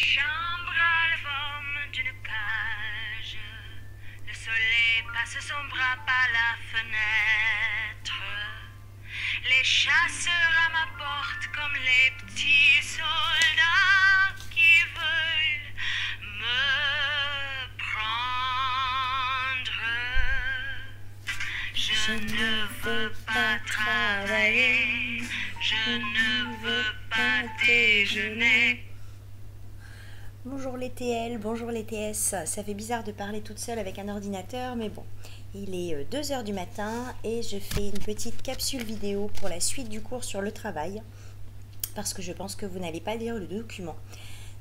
chambre à la forme d'une cage. Le soleil passe son bras par la fenêtre. Les chasseurs à ma porte comme les petits soldats qui veulent me prendre. Je ne veux pas travailler, je ne veux pas déjeuner. Bonjour les TL, bonjour les TS, ça fait bizarre de parler toute seule avec un ordinateur, mais bon, il est 2 h du matin et je fais une petite capsule vidéo pour la suite du cours sur le travail, parce que je pense que vous n'allez pas lire le document.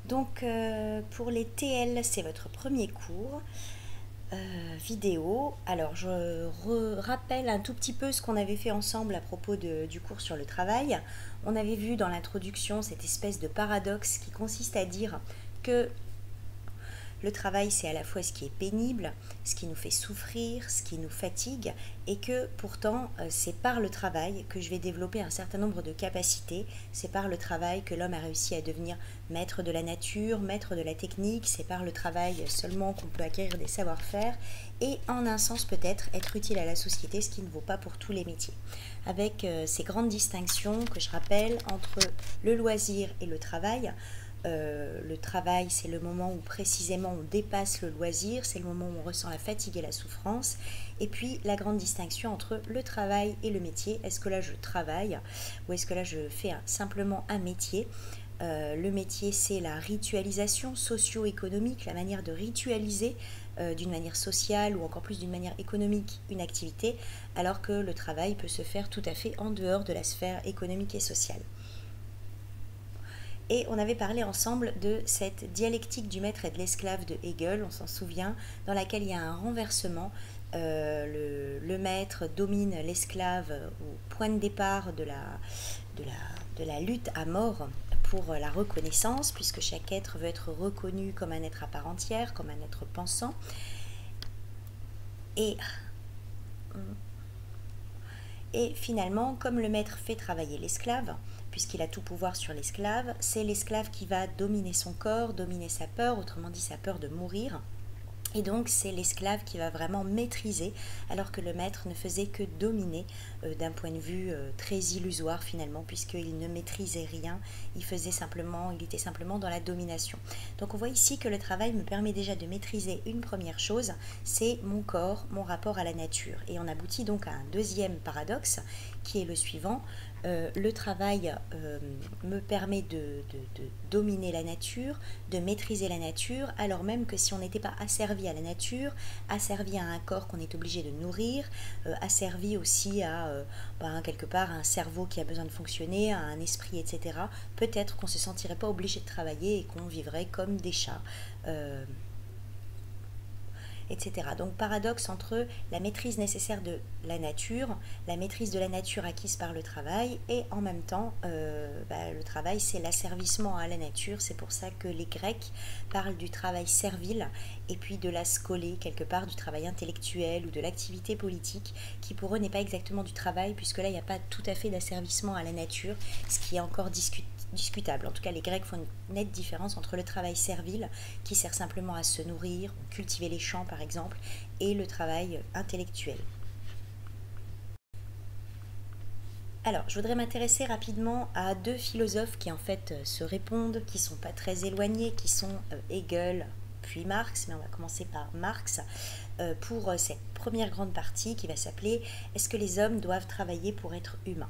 Donc pour les TL, c'est votre premier cours vidéo. Alors je rappelle un tout petit peu ce qu'on avait fait ensemble à propos du cours sur le travail. On avait vu dans l'introduction cette espèce de paradoxe qui consiste à dire que le travail, c'est à la fois ce qui est pénible, ce qui nous fait souffrir, ce qui nous fatigue, et que pourtant, c'est par le travail que je vais développer un certain nombre de capacités. C'est par le travail que l'homme a réussi à devenir maître de la nature, maître de la technique. C'est par le travail seulement qu'on peut acquérir des savoir-faire et, en un sens, peut-être être utile à la société, ce qui ne vaut pas pour tous les métiers. Avec ces grandes distinctions que je rappelle entre le loisir et le travail. Le travail, c'est le moment où précisément on dépasse le loisir, c'est le moment où on ressent la fatigue et la souffrance. Et puis la grande distinction entre le travail et le métier. Est-ce que là je travaille ou est-ce que là je fais simplement un métier? Le métier, c'est la ritualisation socio-économique, la manière de ritualiser d'une manière sociale ou encore plus d'une manière économique une activité, alors que le travail peut se faire tout à fait en dehors de la sphère économique et sociale. Et on avait parlé ensemble de cette dialectique du maître et de l'esclave de Hegel, on s'en souvient, dans laquelle il y a un renversement. Le maître domine l'esclave au point de départ de la lutte à mort pour la reconnaissance, puisque chaque être veut être reconnu comme un être à part entière, comme un être pensant. Et finalement, comme le maître fait travailler l'esclave, puisqu'il a tout pouvoir sur l'esclave, c'est l'esclave qui va dominer son corps, dominer sa peur, autrement dit sa peur de mourir. Et donc c'est l'esclave qui va vraiment maîtriser, alors que le maître ne faisait que dominer d'un point de vue très illusoire finalement, puisqu'il ne maîtrisait rien, il était simplement dans la domination. Donc on voit ici que le travail me permet déjà de maîtriser une première chose, c'est mon corps, mon rapport à la nature. Et on aboutit donc à un deuxième paradoxe, qui est le suivant. Le travail me permet de dominer la nature, de maîtriser la nature, alors même que si on n'était pas asservi à la nature, asservi à un corps qu'on est obligé de nourrir, asservi aussi à quelque part un cerveau qui a besoin de fonctionner, à un esprit, etc., peut-être qu'on ne se sentirait pas obligé de travailler et qu'on vivrait comme des chats. Etc. Donc paradoxe entre la maîtrise nécessaire de la nature, la maîtrise de la nature acquise par le travail, et en même temps, le travail c'est l'asservissement à la nature. C'est pour ça que les Grecs parlent du travail servile et puis de la scolée, quelque part du travail intellectuel ou de l'activité politique, qui pour eux n'est pas exactement du travail, puisque là il n'y a pas tout à fait d'asservissement à la nature, ce qui est encore discutable. En tout cas, les Grecs font une nette différence entre le travail servile, qui sert simplement à se nourrir, cultiver les champs par exemple, et le travail intellectuel. Alors, je voudrais m'intéresser rapidement à deux philosophes qui en fait se répondent, qui ne sont pas très éloignés, qui sont Hegel puis Marx, mais on va commencer par Marx, pour cette première grande partie qui va s'appeler « Est-ce que les hommes doivent travailler pour être humains ?»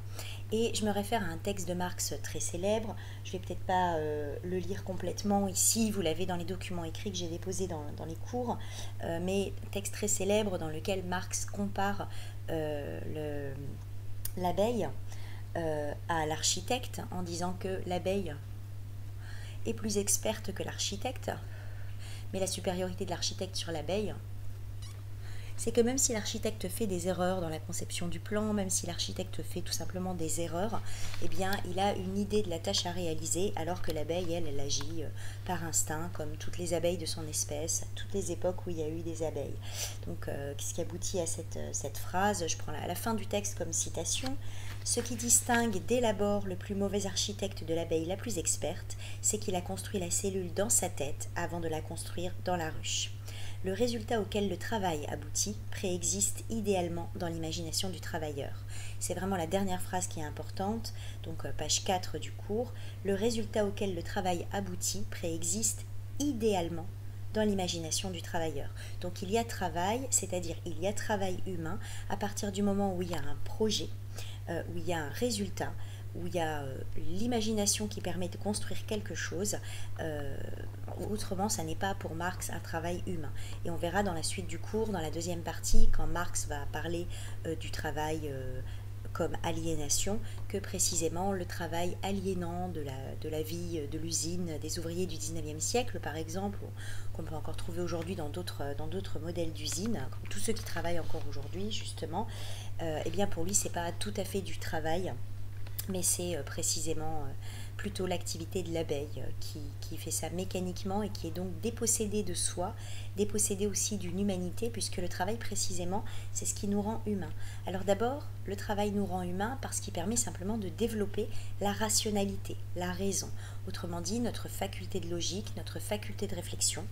Et je me réfère à un texte de Marx très célèbre. Je ne vais peut-être pas le lire complètement ici, vous l'avez dans les documents écrits que j'ai déposés dans les cours, mais texte très célèbre dans lequel Marx compare l'abeille à l'architecte en disant que l'abeille est plus experte que l'architecte, mais la supériorité de l'architecte sur l'abeille c'est que même si l'architecte fait des erreurs dans la conception du plan, même si l'architecte fait tout simplement des erreurs, eh bien, il a une idée de la tâche à réaliser, alors que l'abeille, elle agit par instinct, comme toutes les abeilles de son espèce, à toutes les époques où il y a eu des abeilles. Donc, qu'est-ce qui aboutit à cette phrase? Je prends à la fin du texte comme citation. Ce qui distingue dès l'abord le plus mauvais architecte de l'abeille la plus experte, c'est qu'il a construit la cellule dans sa tête avant de la construire dans la ruche. Le résultat auquel le travail aboutit préexiste idéalement dans l'imagination du travailleur. C'est vraiment la dernière phrase qui est importante, donc page 4 du cours. Le résultat auquel le travail aboutit préexiste idéalement dans l'imagination du travailleur. Donc il y a travail, c'est-à-dire il y a travail humain à partir du moment où il y a un projet, où il y a un résultat, où il y a l'imagination qui permet de construire quelque chose. Autrement, ça n'est pas pour Marx un travail humain. Et on verra dans la suite du cours, dans la deuxième partie, quand Marx va parler du travail comme aliénation, que précisément le travail aliénant de la vie de l'usine des ouvriers du 19e siècle, par exemple, qu'on peut encore trouver aujourd'hui dans d'autres modèles d'usines, comme tous ceux qui travaillent encore aujourd'hui, justement, eh bien pour lui, c'est pas tout à fait du travail, mais c'est précisément plutôt l'activité de l'abeille qui fait ça mécaniquement et qui est donc dépossédée de soi, dépossédée aussi d'une humanité, puisque le travail précisément, c'est ce qui nous rend humains. Alors d'abord, le travail nous rend humains parce qu'il permet simplement de développer la rationalité, la raison. Autrement dit, notre faculté de logique, notre faculté de réflexion,